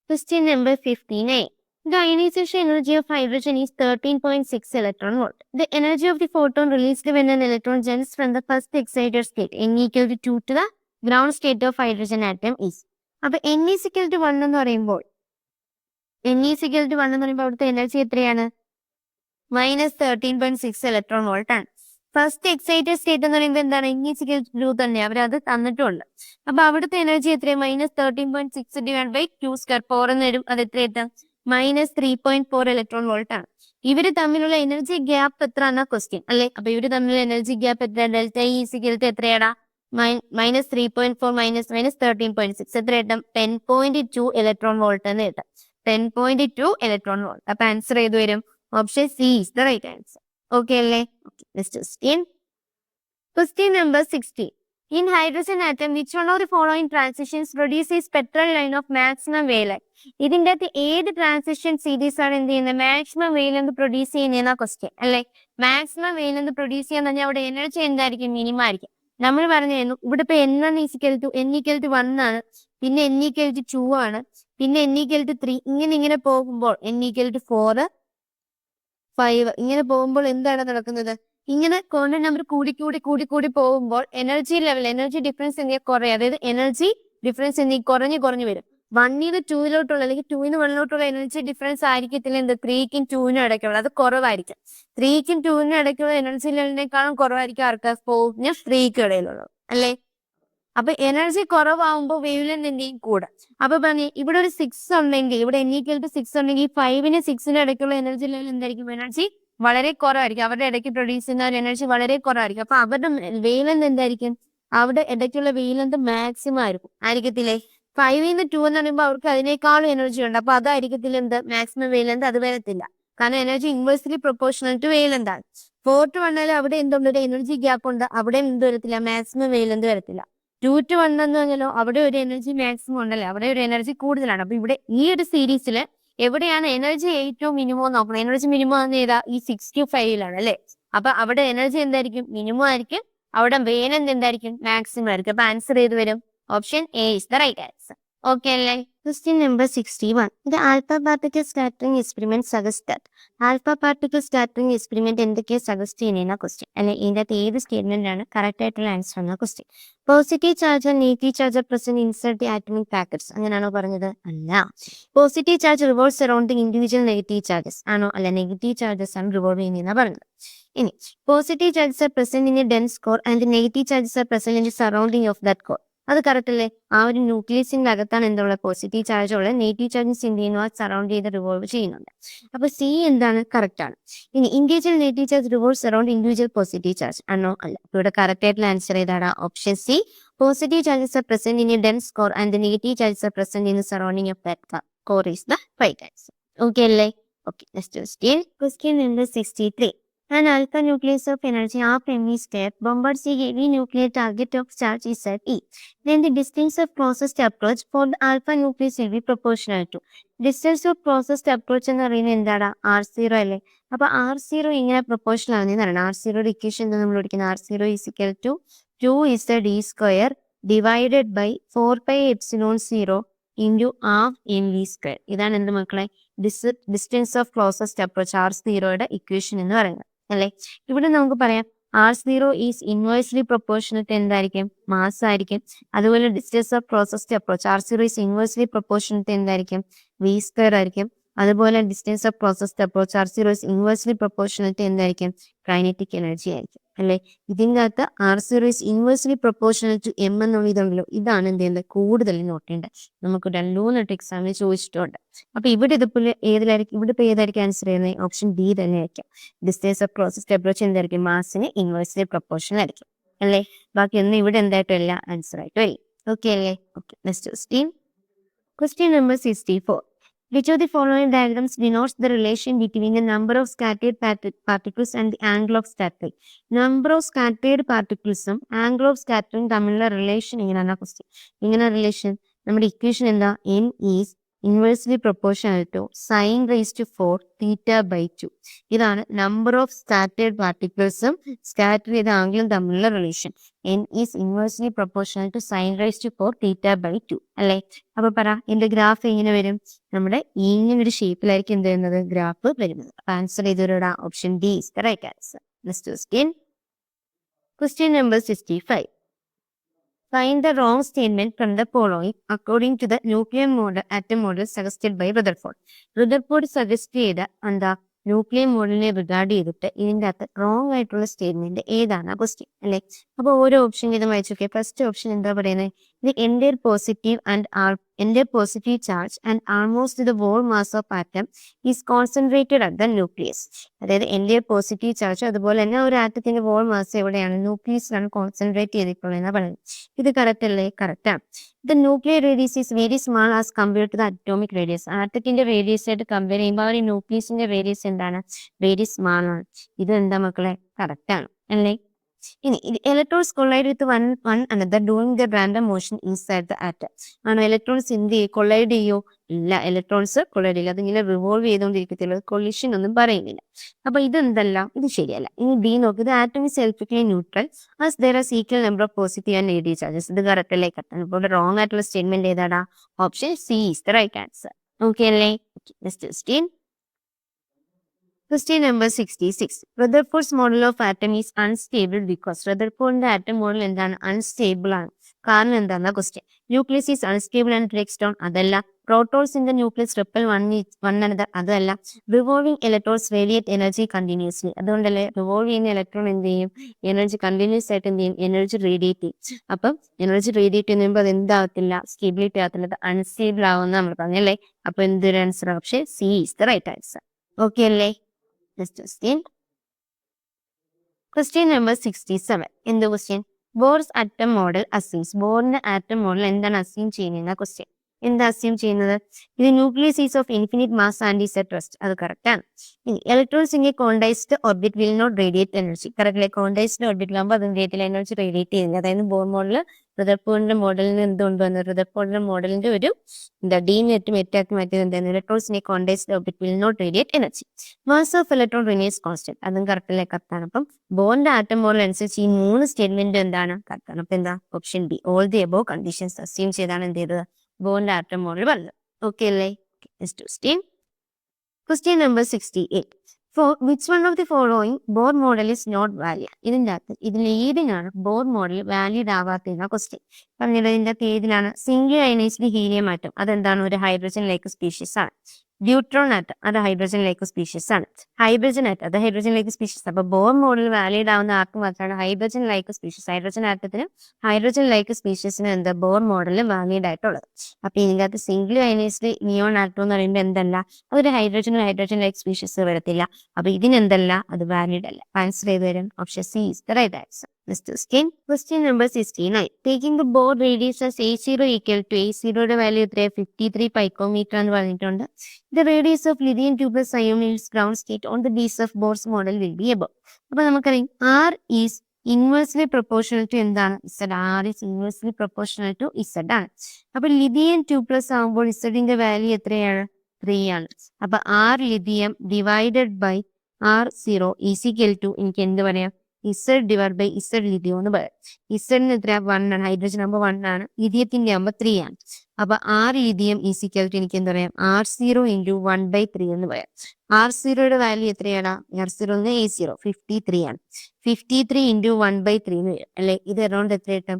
Question number 15a. The ionization energy of hydrogen is 13.6 electron volt. The energy of the photon released when an electron jumps from the first excited state n = 2 to the ground state of hydrogen atom is. അപ്പൊ n = 1 എന്ന് പറയുമ്പോൾ അവിടുത്തെ energy എത്രയാണ്? -13.6 electron volt ആണ്. First excited state എന്ന് പറയുമ്പോൾ എന്താണ്? n = 2 തന്നെ. അവരത് തന്നിട്ടുണ്ട്. അപ്പൊ അവിടുത്തെ എനർജി എത്രയാണ്? -13.6 / 2² 4 എന്ന് വരും. അത് എത്ര എത്താം? -3.4 ഇലക്ട്രോൺ വോൾട്ട് ആണ്. ഇവര് തമ്മിലുള്ള എനർജി ഗ്യാപ്പ് എത്ര എന്ന ക്വസ്റ്റ്യൻ അല്ലെ? അപ്പൊ ഇവര് തമ്മിലുള്ള എനർജി ഗ്യാപ്പ് എത്ര? ΔE = എത്രയാടാ? -3.4 - -13.6 എത്ര കിട്ടും? 10.2 ഇലക്ട്രോൺ വോൾട്ട് എന്ന് കിട്ടും. 10.2 ഇലക്ട്രോൺ വോൾട്ട്. അപ്പൊ ആൻസർ ചെയ്ത് വരും option C is the right answer. Okay അല്ലേ? Next question. Question number 16. In hydrogen atom, which one of the following transitions produces spectral line of maximum wavelength? ഇതിന്റെ അകത്ത് ഏത് transition series ആണ് എന്ത് ചെയ്യുന്നത്? മാക്സിമം വേവ്ലെങ്ത് പ്രൊഡ്യൂസ് ചെയ്യുന്ന question അല്ലെ? Maximum wavelength produce ചെയ്യാന്ന് പറഞ്ഞാൽ അവിടെ എനർജി എന്തായിരിക്കും? മിനിമം ആയിരിക്കും. നമ്മൾ പറഞ്ഞിരുന്നു ഇവിടെ ഇപ്പൊ n1 = 1 ആണ്, പിന്നെ n = 2 ആണ്, പിന്നെ n = 3. ഇങ്ങനെ പോകുമ്പോൾ n = 4, 5 ഇങ്ങനെ പോകുമ്പോൾ എന്താണ് നടക്കുന്നത്? ഇങ്ങനെ കോൺസ്റ്റന്റ് നമ്പർ കൂടി പോകുമ്പോൾ എനർജി ഡിഫറൻസ് എന്തെങ്കിലും കുറയും. അതായത് എനർജി ഡിഫറൻസ് എന്തെങ്കിലും കുറഞ്ഞു വരും. 1 - 2 അല്ലെങ്കിൽ 2 - 1 എനർജി ഡിഫറൻസ് ആയിരിക്കത്തില്ല എന്ത്? 3ക്കും 2നും ഇടയ്ക്കുള്ള അത് കുറവായിരിക്കും. 3ക്കും 2നും ഇടയ്ക്കുള്ള എനർജി ലെവലിനേക്കാളും കുറവായിരിക്കും ആർക്ക്? 4നും 3ക്കും ഇടയിലുള്ളത് അല്ലേ? അപ്പൊ എനർജി കുറവാകുമ്പോൾ വേവ് ലെങ്ത് എന്തെങ്കിലും കൂടെ. അപ്പൊ പറഞ്ഞേ ഇവിടെ ഒരു 6 ഉണ്ടെങ്കിൽ, ഇവിടെ n = 6 ഉണ്ടെങ്കിൽ 5നും 6നും ഇടയ്ക്കുള്ള എനർജി ലെവൽ എന്തായിരിക്കും? എനർജി വളരെ കുറവായിരിക്കും. അവരുടെ ഇടയ്ക്ക് പ്രൊഡ്യൂസ് ചെയ്യുന്ന ഒരു എനർജി വളരെ കുറവായിരിക്കും. അപ്പൊ അവരുടെ വേവ് ലെങ്ത് എന്തായിരിക്കും? അവിടെ ഇടയ്ക്കുള്ള വേവ് ലെങ്ത് മാക്സിമം ആയിരിക്കത്തില്ലേ? 5 2 എന്ന് പറയുമ്പോൾ അവർക്ക് അതിനേക്കാളും എനർജി ഉണ്ട്. അപ്പൊ അതായിരിക്കത്തില്ല എന്ത് മാക്സിമം വെയിൽ ലെങ്ത്, അത് വരത്തില്ല. കാരണം എനർജി ഇൻവേഴ്സ്ലി പ്രൊപ്പോർഷണൽ ടു വെയിൽ ലെങ്ത് ആണ്. 4 to 1 അവിടെ എന്തുണ്ട്, ഒരു എനർജി ഗ്യാപ്പ് ഉണ്ട്, അവിടെ എന്ത് വരത്തില്ല, മാക്സിമം വെയിൽ ലെങ്ത് വരത്തില്ല. 2 to 1 എന്ന് പറഞ്ഞാലോ അവിടെ ഒരു എനർജി മാക്സിമം ഉണ്ടല്ലേ, അവിടെ ഒരു എനർജി കൂടുതലാണ്. അപ്പൊ ഇവിടെ ഈ ഒരു സീരീസിൽ എവിടെയാണ് എനർജി ഏറ്റവും മിനിമം നോക്കണം. എനർജി മിനിമം എന്ന് ഏതാ, ഈ 65 അല്ലേ. അപ്പൊ അവിടെ എനർജി എന്തായിരിക്കും, മിനിമം ആയിരിക്കും. അവിടെ വെയിൽ ലെങ്ത് എന്തായിരിക്കും, മാക്സിമം ആയിരിക്കും. അപ്പൊ ആൻസർ ഏത് വരും, option A is the right answer. Okay അല്ലേ. Question number 61. The alpha particle scattering experiment suggests that alpha particle scattering experiment എന്തൊക്കെയാ സജസ്റ്റ് ചെയ്യുന്ന ക്വസ്റ്റ്യൻ അല്ലെ. ഇതിന്റെ ഏത് സ്റ്റേറ്റ്മെന്റ് ആണ് കറക്റ്റ് ആയിട്ടുള്ള ആൻസർ എന്ന question. Positive charge and negative charge R present inside the atomic packets, അങ്ങനെയാണോ പറഞ്ഞത്, അല്ല. Positive charge revolves surrounding individual negative charges ആണോ, അല്ല. നെഗറ്റീവ് ചാർജസ് ആണ് റിവോൾവ് ചെയ്യുന്നതെന്നാണ് പറഞ്ഞത്. ഇനി positive charges are present in a dense core and negative charges are present in the surrounding of that core, അത് correct അല്ലേ. ആ ഒരു ന്യൂക്ലിയസിന്റെ അകത്താണ് എന്തുള്ളത്, പോസിറ്റീവ് ചാർജ് ഉള്ളത്. നെഗറ്റീവ് ചാർജസ് എന്ത് ചെയ്യുന്നു, സറൗണ്ട് ചെയ്ത് റിവോൾവ് ചെയ്യുന്നുണ്ട്. അപ്പൊ സി എന്താണ്, കറക്റ്റ് ആണ്. ഇനി individual negative charge revolve surround individual positive charge ആണോ, അല്ല. ഇവിടെ കറക്റ്റ് ആയിട്ടുള്ള ആൻസർ ഏതാണ്, option C. Positive charges are present in a dense core and negative charges are present in surrounding of that core is the right answer. Okay അല്ലേ. Okay, next question. Question number 63. An alpha nucleus of energy half mv square bombards a heavy nuclear target of charge is at E. Then the distance of closest approach for the alpha nucleus will be proportional to. Distance of closest approach എന്ന് പറയുന്നത് എന്താണ്, R0 അല്ലേ. അപ്പൊ R0 ഇങ്ങനെ proportional ആണെന്ന് പറയണം. R0 equation നമ്മൾ പഠിക്കുന്നത് R0 is equal to 2 square divided by 4 pi epsilon 0 into half mv square. ഇതാണ് എന്ത് മക്കളെ, ഡിസ്റ്റൻസ് ഓഫ് ക്ലോസസ്റ്റ് അപ്രോച്ച് R0യുടെ ഇക്വേഷൻ എന്ന് പറയുന്നത് അല്ലെ. ഇവിടെ നമുക്ക് പറയാം R0 is inversely proportional to എന്തായിരിക്കും, മാസ് ആയിരിക്കും. അതുപോലെ distance of closest approach R0 is inversely proportional to എന്തായിരിക്കും, v സ്ക്വയർ ആയിരിക്കും. അതുപോലെ distance of closest approach R0 is inversely proportional to എന്തായിരിക്കും, കൈനറ്റിക് എനർജി ആയിരിക്കും അല്ലെ. ഇതിൻ്റെ അകത്ത് R0 is inversely proportional to m എന്നുള്ള ഇതുണ്ടല്ലോ, ഇതാണ് എന്ത് ചെയ്യുന്നത്, കൂടുതൽ നോട്ട് ചെയ്യേണ്ടത്. നമുക്ക് 2 എക്സാമിന് ചോദിച്ചിട്ടുണ്ട്. അപ്പൊ ഇവിടെ ഇതുപോലെ ഏതിലായിരിക്കും, ഇവിടെ ഇപ്പൊ ഏതായിരിക്കും ആൻസർ ചെയ്യുന്നത്, ഓപ്ഷൻ ഡി തന്നെ ആയിരിക്കും. ഡിസ്റ്റൻസ് ഓഫ് ക്ലോസസ്റ്റ് അപ്രോച്ച് എന്തായിരിക്കും, മാസിന് ഇൻവേഴ്സ്ലി പ്രൊപ്പോർഷണൽ ആയിരിക്കും അല്ലേ. ബാക്കി ഒന്നും ഇവിടെ എന്തായിട്ടും അല്ല, ആൻസർ ആയിട്ടും അല്ലേ. ഓക്കെ അല്ലേ. Okay, next question. Question number 64. Which of the following diagrams denotes the relation between the number of scattered particles and the angle of scattering? Number of scattered particlesഉം angle of scattering തമ്മിലുള്ള relation എങ്ങനെയാണ് question. ഇങ്ങനെ relation നമ്മുടെ equation എന്താ, n is inversely proportional to sine raise to 4 theta by 2. ഇതാണ് number of scattered പാർട്ടിക്കിൾസും scatter ചെയ്ത ആംഗിളും തമ്മിലുള്ള relation. n is inversely proportional to sine raise to 4 theta by 2 അല്ലേ. അപ്പൊ പറ ഇതിന്റെ ഗ്രാഫ് എങ്ങനെ വരും, നമ്മുടെ ഇങ്ങനെ ഒരു ഷേപ്പിലായിരിക്കും എന്ത് ചെയ്യുന്നത്, ഗ്രാഫ് വരുന്നത്. ആൻസർ ചെയ്തവരുടെ option D is the right answer. Next question. Question number 65. Find the wrong statement from the following according to the nuclear model, atom model suggested by Rutherford. Rutherford suggest ചെയ്ത എന്താ, nuclear മോഡലിനെ regard ചെയ്തിട്ട് ഇതിൻ്റെ അകത്ത് wrong ആയിട്ടുള്ള statement ഏതാണ് question അല്ലെ. അപ്പൊ ഓരോ ഓപ്ഷൻ ചെയ്ത് വായിച്ചോക്കെ. ഫസ്റ്റ് ഓപ്ഷൻ എന്താ പറയുന്നത്, ഇത് entire positive charge and almost the whole mass of atom is concentrated at the nucleus. അതായത് എൻഡർ പോസിറ്റീവ് ചാർജ് അതുപോലെ തന്നെ ഒരു ആറ്റത്തിന്റെ വോൾ മാസ് എവിടെയാണ്, ന്യൂക്ലിയസിലാണ് കോൺസെൻട്രേറ്റ് ചെയ്തിട്ടുള്ളത് എന്നാണ് പറയുന്നത്. ഇത് കറക്റ്റ് അല്ലേ, കറക്റ്റ് ആണ്. The nuclear radius is very small as compared to the atomic radius. ആറ്റത്തിന്റെ റേഡിയസ് ആയിട്ട് കമ്പയർ ചെയ്യുമ്പോൾ ആ ഒരു ന്യൂക്ലിയസിന്റെ റേഡിയസ് എന്താണ്, വെരി സ്മാൾ ആണ്. ഇത് എന്താ മക്കളെ, കറക്റ്റ് ആണ് അല്ലേ. ഇനി electrons collide with one another doing the random motion inside the atom. ആണോ ഇലക്ട്രോൺസ് എന്ത് ചെയ്യും, കൊളൈഡ് ചെയ്യോ, ഇല്ല. ഇലക്ട്രോൺസ് കൊളൈഡ് ചെയ്യില്ല, അതിങ്ങനെ റിവോൾവ് ചെയ്തുകൊണ്ടിരിക്കത്തില്ല, കൊളിഷൻ ഒന്നും പറയുന്നില്ല. അപ്പൊ ഇതെന്തല്ല, ഇത് ശരിയല്ല. ഇനി ബി നോക്ക്, ഇത് atom is electrically neutral as there are equal number of positive and negative charges. ഇത് കറക്റ്റ് അല്ലേ, കറക്റ്റ്. ഇപ്പോൾ റോങ് ആയിട്ടുള്ള സ്റ്റേറ്റ്മെന്റ് ഏതാടാ, option C is the right answer. Okay അല്ലേ. Next question. Question number 66. Rutherford's model of atom is unstable because Rutherford's atom model എന്താണ്, unstable ആണ്. കാരണം എന്താണെന്ന question. Nucleus is unstable and breaks down, അതല്ല. Protons in the nucleus repel one another, അതല്ല. Revolving electrons radiate energy continuously, അതുകൊണ്ടല്ലേ revolve ചെയ്യുന്ന electron എന്ത് ചെയ്യും, എനർജി കണ്ടിന്യൂസ് ആയിട്ട് എന്ത് ചെയ്യും, എനർജി റേഡിയേറ്റ് ചെയ്യും. അപ്പം എനർജി റേഡിയേറ്റ് ചെയ്യുമ്പോൾ അത് എന്താകത്തില്ല, സ്റ്റേബിലിറ്റി ആകത്തില്ല, അത് അൺസ്റ്റേബിൾ ആവുമെന്ന് നമ്മൾ പറഞ്ഞല്ലേ. അപ്പൊ എന്തൊരു answer, option C is the right answer. Okay അല്ലേ. Next question. Question number 67. In the question, Bohr's atom model assumes. ബോറിന്റെ ആറ്റം മോഡൽ എന്താണ് അസ്യൂം ചെയ്യുന്ന ക്വസ്റ്റ്യൻ. എന്താ അസ്യൂം ചെയ്യുന്നത്? ഇത് nucleus is of infinite mass and is at rest. അത് correct ആണ്. ഇനി electrons in a quantised orbit will not radiate energy. Correct. Quantised ഓർബിറ്റിലാകുമ്പോൾ അത് റേഡിയേറ്റ് എനർജി റേഡിയേറ്റ് ചെയ്യുന്നത്. അതായത് ബോർ മോഡൽ റുദർഫോർഡിന്റെ മോഡലിന് എന്തുകൊണ്ട് വന്നത്? റുദർഫോർഡിന്റെ മോഡലിന്റെ ഒരു ഡി നെറ്റും എറ്റാക്കി മാറ്റിയത് എന്താണ്? Electrons in a quantised orbit will not radiate energy. Mass of electron remains constant. അതും കറക്റ്റല്ലേ? കറക്റ്റാണ്. അപ്പം ബോറിന്റെ ആറ്റം മോഡൽ അനുസരിച്ച് ഈ 3 സ്റ്റേറ്റ്മെന്റ് എന്താണ്? കറക്റ്റാണ്. അപ്പൊ എന്താ? Option B. All the above conditions assume ചെയ്താണ് എന്ത് ചെയ്തത്? ബോറിന്റെ ആറ്റം മോഡൽ പറഞ്ഞത്. ഓക്കെ അല്ലേ? Question number 68. For which one of the following Bohr model is not valid? ഇതിൽ ഏതിനാണ് ബോർ മോഡൽ വാലിഡ് ആവാത്തതെന്ന ക്വസ്റ്റ്യൻ. പറഞ്ഞത് ഇതിന്റെ ഏതിനാണ്? Single ionised helium atom. അതെന്താണ്? ഒരു ഹൈഡ്രജൻ ലൈക്ക് സ്പീഷീസ് ആണ്. ഡ്യൂട്രോൺ ആറ്റം അത് ഹൈഡ്രജൻ ലൈക്ക് സ്പീഷീസ് ആണ്. ഹൈഡ്രജൻ ആറ്റം അത് ഹൈഡ്രജൻ ലൈക്ക് സ്പീഷീസ്. അപ്പൊ ബോർ മോഡൽ വാലിഡ് ആവുന്ന ആർക്ക് മാത്രമാണ്? Hydrogen like species. ഹൈഡ്രജൻ ആറ്റത്തിന് ഹൈഡ്രജൻ ലൈക്ക് സ്പീഷീസിന് എന്താ ബോർ മോഡൽ വാലിഡ് ആയിട്ടുള്ളത്. അപ്പൊ ഇതിനകത്ത് സിംഗിൾ അയനൈസ്ഡ് നിയോൺ ആറ്റം എന്ന് പറയുമ്പോൾ എന്തല്ല? അതൊരു ഹൈഡ്രജൻ ലൈക്ക് സ്പീഷീസ് വരത്തില്ല. അപ്പൊ ഇതിനെന്തല്ല? അത് വാലിഡ് അല്ല. ആൻസർ ചെയ്ത് വരും option C is the right answer. Question number 69. Taking the Bohr radius as A0 equal to A0 value 53 picometer എന്ന് പറഞ്ഞിട്ടുണ്ട്. The radius of lithium 2 plus ion is ground state on the base of Bohr's model will be above. അപ്പൊ നമുക്കറിയാം R is inversely proportional to എന്താണ്? Z. R is inversely proportional to Z ആണ്. അപ്പൊ lithium 2 plus ആകുമ്പോൾ Z value എത്രയാണ്? 3 ആണ്. അപ്പൊ R lithium divided by R0 is equal to എനിക്ക് എന്ത് പറയാം? Z divided by Z lithium എന്ന് പറയാം. ഇസഡിന് എത്ര? 1 ആണ്. ഹൈഡ്രജൻ ആകുമ്പോൾ 1 ആണ്. ലിഥിയത്തിന്റെ ആകുമ്പോൾ 3 ആണ്. അപ്പൊ R lithium is equal to എനിക്ക് എന്ത് പറയാം? R0 into 1/3 എന്ന് പറയാം. R0യുടെ വാല്യൂ എത്രയാണ്? R0 A0 53 ആണ്. 53 into 1/3 എന്ന് വരും അല്ലെ? ഇത് അറൗണ്ട് എത്ര കിട്ടും?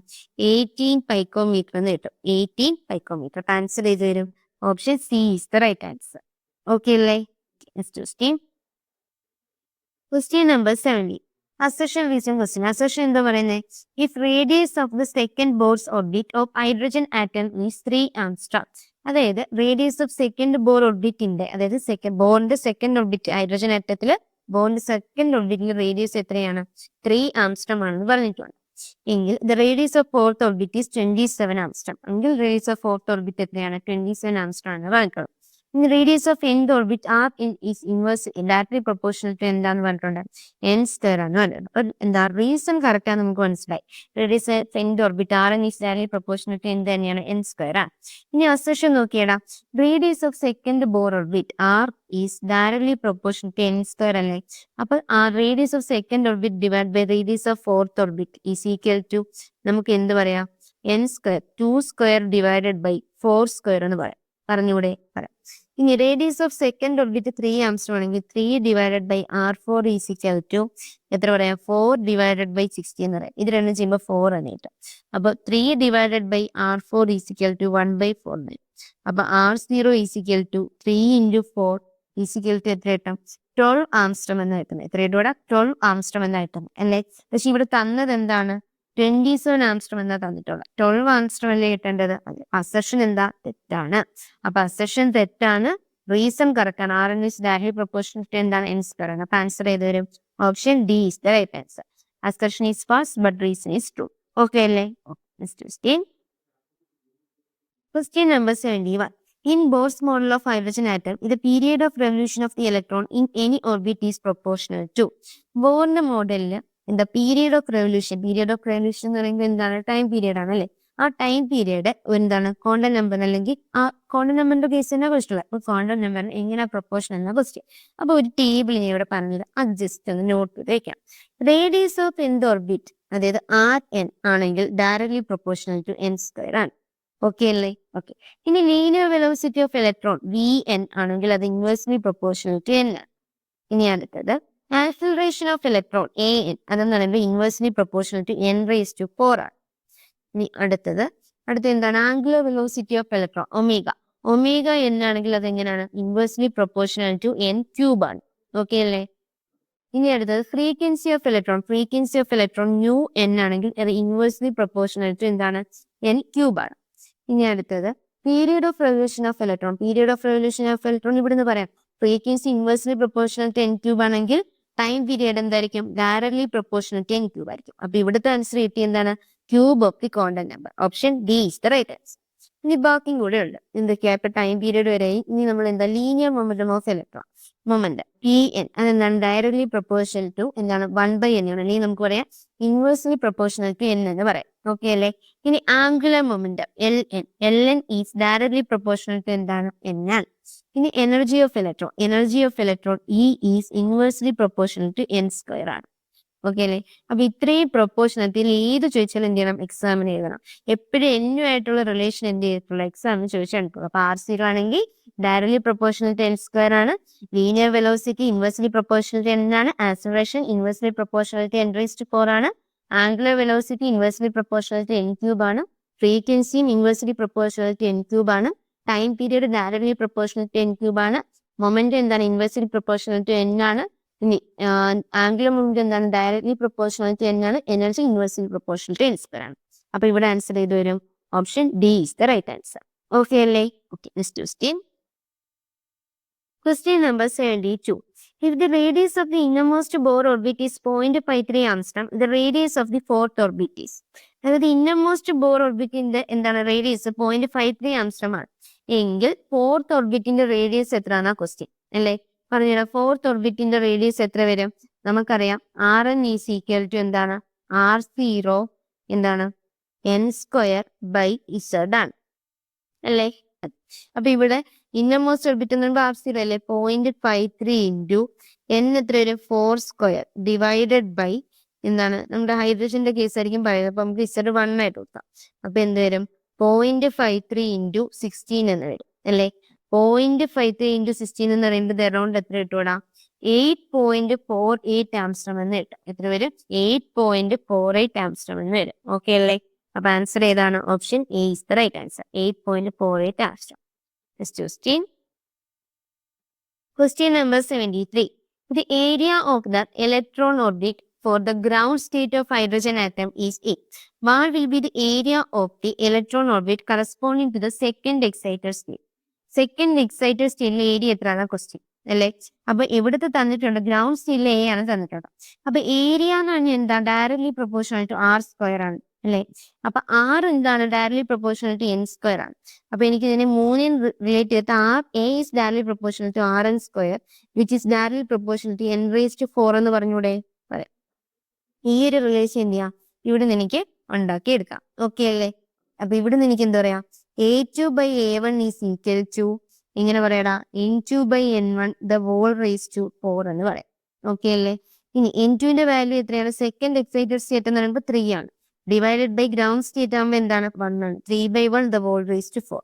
18 പൈക്കോമീറ്റർ എന്ന് കിട്ടും. 18 പൈക്കോമീറ്റർ. ആൻസർ ചെയ്ത് വരും option C is the right answer. Okay അല്ലേ? Question number 70. Assertion reason question. Assertion എന്താ പറയുന്നത്? If radius of the second Bohr's orbit of hydrogen atom is 3 angstrom. അതായത് റേഡിയസ് ഓഫ് സെക്കൻഡ് ബോർ ഓർബിറ്റിന്റെ, അതായത് ബോറിന്റെ second orbit hydrogen ആറ്റത്തില് ബോറിന്റെ second ഓർബിറ്റിന്റെ റേഡിയസ് എത്രയാണ്? 3 ആംസ്ട്രം ആണെന്ന് പറഞ്ഞിട്ടുണ്ട്. എങ്കിൽ the radius of fourth orbit is 27 angstrom. എങ്കിൽ റേഡിയസ് ഓഫ് ഫോർത്ത് ഓർബിറ്റ് എത്രയാണ്? 27 ആംസ്ട്രം ആണ് പറഞ്ഞിട്ടുള്ളത്. ഇനി radius of nth orbit R is inverse directly proportional to എന്താന്ന് പറഞ്ഞിട്ടുണ്ട്? n² ആണ് പറഞ്ഞത്. അപ്പൊ എന്താ റീസൺ കറക്റ്റ് ആണ് നമുക്ക് മനസ്സിലായി. Radius of nth orbit R is directly proportional to എന്ത് തന്നെയാണ്? n² ആണ്. ഇനി അസർഷൻ നോക്കിയടാ. Radius of second Bohr orbit R is directly proportional to n² അല്ലേ? അപ്പൊ ആ radius of second orbit divide by radius of fourth orbit is equal to നമുക്ക് എന്ത് പറയാം? n². 2² ഡിവൈഡഡ് ബൈ 4² എന്ന് പറയാം. പറഞ്ഞൂടെ? പറയാം. ഇനി radius of second orbit 3 angstrom ആണെങ്കിൽ 3 divided by R4 is equal to എത്ര പറയാം? 4 ഡിവൈഡഡ് ബൈ 60 എന്ന് പറയാം. ഇത് രണ്ടും ചെയ്യുമ്പോൾ 4 ആണ് കിട്ടും. അപ്പൊ 3 divided by R4 is equal to 1/4 ആണ്. അപ്പൊ R0 is equal to 3 into 4 is equal to എത്ര കിട്ടും? 12 ആംസ്ട്രോം എന്ന് കിട്ടുന്നത്. എത്രയുടെ കൂടെ? 12 ആംസ്ട്രോം എന്ന് കിട്ടുന്നത് അല്ലേ? പക്ഷെ ഇവിടെ തന്നത് എന്താണ്? 27 ആംസ്ട്രോം എന്നാ തന്നിട്ടുള്ളത്. 12 ആംസ്ട്രോം അല്ലേ കിട്ടേണ്ടത്? അസർഷൻ എന്താ? തെറ്റാണ്. അപ്പൊ അസർഷൻ തെറ്റാണ്. റീസൺ കറക്റ്റ് ആണ്. R is directly proportional to എന്താണ്? n². അപ്പൊ ആൻസർ ചെയ്ത് വരും option D is the right answer. Assertion is false but reason is true. Okay അല്ലേ? Question number 71. In Bohr's model of hydrogen atom, the period of revolution of the electron in any orbit is proportional to. ബോറിന്റെ മോഡലില് എന്താ? Period of revolution എന്ന് പറയുമ്പോൾ എന്താണ്? Time period ആണ് അല്ലെ? ആ time period എന്താണ്? Quantum number അല്ലെങ്കിൽ ആ ക്വാണ്ടം നമ്പറിന്റെ കേസ് തന്നെ ക്വസ്റ്റ്യൻ. അപ്പൊ ക്വാണ്ടം നമ്പറിന് എങ്ങനെ പ്രൊപ്പോർഷൻ എന്ന ക്വസ്റ്റ്യൻ. അപ്പൊ ഒരു ടേബിൾ ഞാൻ ഇവിടെ പറഞ്ഞത് അത് ജസ്റ്റ് ഒന്ന് നോട്ട് ചെയ്ത് വെക്കാം. റേഡിയസ് ഓഫ് nth ഓർബിറ്റ് അതായത് Rn ആണെങ്കിൽ ഡയറക്ട്ലി പ്രൊപ്പോർഷണൽ ടു n² ആണ്. ഓക്കെ അല്ലേ? ഓക്കെ. ഇനി linear velocity of electron Vn ആണെങ്കിൽ അത് ഇൻവേഴ്സ്ലി പ്രൊപ്പോർഷണൽ ടു n ആണ്. ഇനി അടുത്തത് ആക്സിലറേഷൻ ഓഫ് ഇലക്ട്രോൺ An അതെന്ന് പറയുമ്പോൾ ഇൻവേഴ്സ്ലി പ്രൊപ്പോർഷണൽ ടു n⁴ ആണ്. ഇനി അടുത്തത് എന്താണ്? Angular velocity of electron omega n ആണെങ്കിൽ അത് എങ്ങനെയാണ്? ഇൻവേഴ്സ്ലി പ്രൊപ്പോർഷണൽ ടു n³ ആണ്. ഓക്കെ അല്ലേ? ഇനി അടുത്തത് ഫ്രീക്വൻസി ഓഫ് ഇലക്ട്രോൺ μn ആണെങ്കിൽ അത് ഇൻവേഴ്സ്ലി പ്രൊപ്പോർഷണൽ ടു എന്താണ്? n³ ആണ്. ഇനി അടുത്തത് period of revolution of electron ഇവിടുന്ന് പറയാം frequency inversely proportional to n³ ആണെങ്കിൽ ടൈം പീരിയഡ് എന്തായിരിക്കും? Directly proportional to n cube ആയിരിക്കും. അപ്പൊ ഇവിടുത്തെ ആൻസർ കിട്ടി എന്താണ്? Cube of the quantum number. Option D is the right answer. ഇനി ബാക്കിയും കൂടെ ഉണ്ട്. എന്തൊക്കെയാ? ഇപ്പൊ ടൈം പീരിയഡ് വരെ ഇനി നമ്മൾ എന്താ? Linear momentum of electron moment Pn അതെന്താണ്? ഡയറക്ട്ലി പ്രൊപ്പോർഷണൽ ടു എന്താണ്? 1/n ആണ്. അല്ലെങ്കിൽ നമുക്ക് പറയാം ഇൻവേഴ്സ്ലി പ്രൊപ്പോർഷണൽ ടു n എന്ന് പറയാം. ഓക്കെ അല്ലേ? ഇനി angular momentum Ln is directly proportional to എന്താണ്? n ആണ്. ഇനി energy of electron E is inversely proportional to n square ആണ്. ഓക്കെ അല്ലേ? അപ്പൊ ഇത്രയും പ്രൊപ്പോർഷണത്തിൽ ഏത് ചോദിച്ചാലും എന്ത് ചെയ്യണം? എക്സാമിന് എഴുതണം. എപ്പോഴും ആയിട്ടുള്ള റിലേഷൻ എന്ത് ചെയ്തിട്ടുള്ള എക്സാമിന് ചോദിച്ചാൽ എടുക്കുക. അപ്പൊ R0 ആണെങ്കിൽ directly proportional to n square ആണ്. Linear velocity inversely proportional to n ആണ്. Acceleration inversely proportional to n⁴ ആണ്. Angular velocity inversely proportional to n cube ആണ്. ഫ്രീക്വൻസിയും inversely proportional to n cube ആണ്. Time period directly proportional to n cube ആണ്. Moment എന്താണ്? Inversely proportional to n ആണ്. ഇനി angular moment എന്താണ്? Directly proportional to n ആണ്. Energy inversely proportional to n square ആണ്. അപ്പൊ ഇവിടെ ആൻസർ ചെയ്ത് വരും option D is the right answer. Okay അല്ലേ? Okay, next question. Question number 72. If the radius of the innermost Bohr orbit is 0.53 angstrom, the radius of the fourth orbit is. അതായത് innermost Bohr orbitന്റെ എന്താണ്? Radius 0.53 ആംസ്ട്രം ആണ്. എങ്കിൽ fourth ഓർബിറ്റിന്റെ radius എത്രയാണ്? Question അല്ലേ? പറഞ്ഞുതരാം. Fourth ഓർബിറ്റിന്റെ radius എത്ര വരും? നമുക്കറിയാം Rn ഈസ് ഈക്വൽ ടു എന്താണ്? R0 എന്താണ്? n² ആണ് അല്ലേ? അപ്പൊ ഇവിടെ ഇന്നർമോസ്റ്റ് ഓർബിറ്റ് എന്ന് പറയുമ്പോൾ R0 അല്ലേ? 0.53 ഇൻറ്റു n എത്ര വരും? 4² ഡിവൈഡഡ് ബൈ എന്താണ്? നമ്മുടെ ഹൈഡ്രജന്റെ കേസ് ആയിരിക്കും പറയുന്നത്. അപ്പൊ നമുക്ക് Z1 ആയിട്ട് കൊടുക്കാം. അപ്പൊ എന്ത് വരും? 0.53 ഇൻറ്റു 16 എന്ന് വരും അല്ലേ? 0.53 ഇൻറ്റു 16 എന്ന് പറയുന്നത് അറൗണ്ട് എത്ര കിട്ടൂടാ? 8.48 ആംസ്ട്രം എന്ന് കിട്ടും. എത്ര വരും? 8.48 ആംസ്ട്രം എന്ന് വരും. ഓക്കെ അല്ലേ? അപ്പൊ ആൻസർ ഏതാണ്? Option A is the right answer. 8.48 angstrom. Next question. Question number 73. The area of the electron orbit for the ground state of hydrogen atom is A. What will be the area of the electron orbit corresponding to the second excited state? Second excited state area എത്രയാണ്? Question അല്ലേ? അപ്പൊ ഇവിടുത്തെ തന്നിട്ടുണ്ട് ground സ്റ്റേറ്റിൽ A ആണ് തന്നിട്ടുണ്ട്. അപ്പൊ area എന്ന് പറഞ്ഞാൽ എന്താ? ഡയറക്ട്ലി പ്രൊപ്പോർഷണൽ ടു R² ആണ് അല്ലേ? അപ്പൊ R എന്താണ്? ഡയറക്ട്ലി പ്രൊപ്പോർഷണൽ ടു n² ആണ്. അപ്പൊ എനിക്ക് ഇതിനെ മൂന്നിന് റിലേറ്റ് ചെയ്തിട്ട് A is directly proportional to Rn², which is directly proportional to n⁴ എന്ന് പറഞ്ഞൂടെ? പറയാം. ഈ ഒരു റിലേഷൻ എന്ത് ചെയ്യാം? ഇവിടെ നിന്ന് എനിക്ക് ഉണ്ടാക്കി എടുക്കാം. ഓക്കെ അല്ലേ? അപ്പൊ ഇവിടെ നിന്ന് എനിക്ക് എന്താ പറയാ? A2/A1 ഈസ് ഈക്വൽ ടു ഇങ്ങനെ പറയടാ n2/n1 4 എന്ന് പറയാം. ഓക്കെ അല്ലേ? ഇനി n2ന്റെ വാല്യൂ എത്രയാണ്? സെക്കൻഡ് എക്സൈറ്റഡ് സ്റ്റേറ്റ് എന്ന് പറയുമ്പോൾ 3 ആണ്. ഡിവൈഡഡ് ബൈ ഗ്രൗണ്ട് സ്റ്റേറ്റ് ആകുമ്പോൾ എന്താണ്? 1 ആണ്. 3/1 4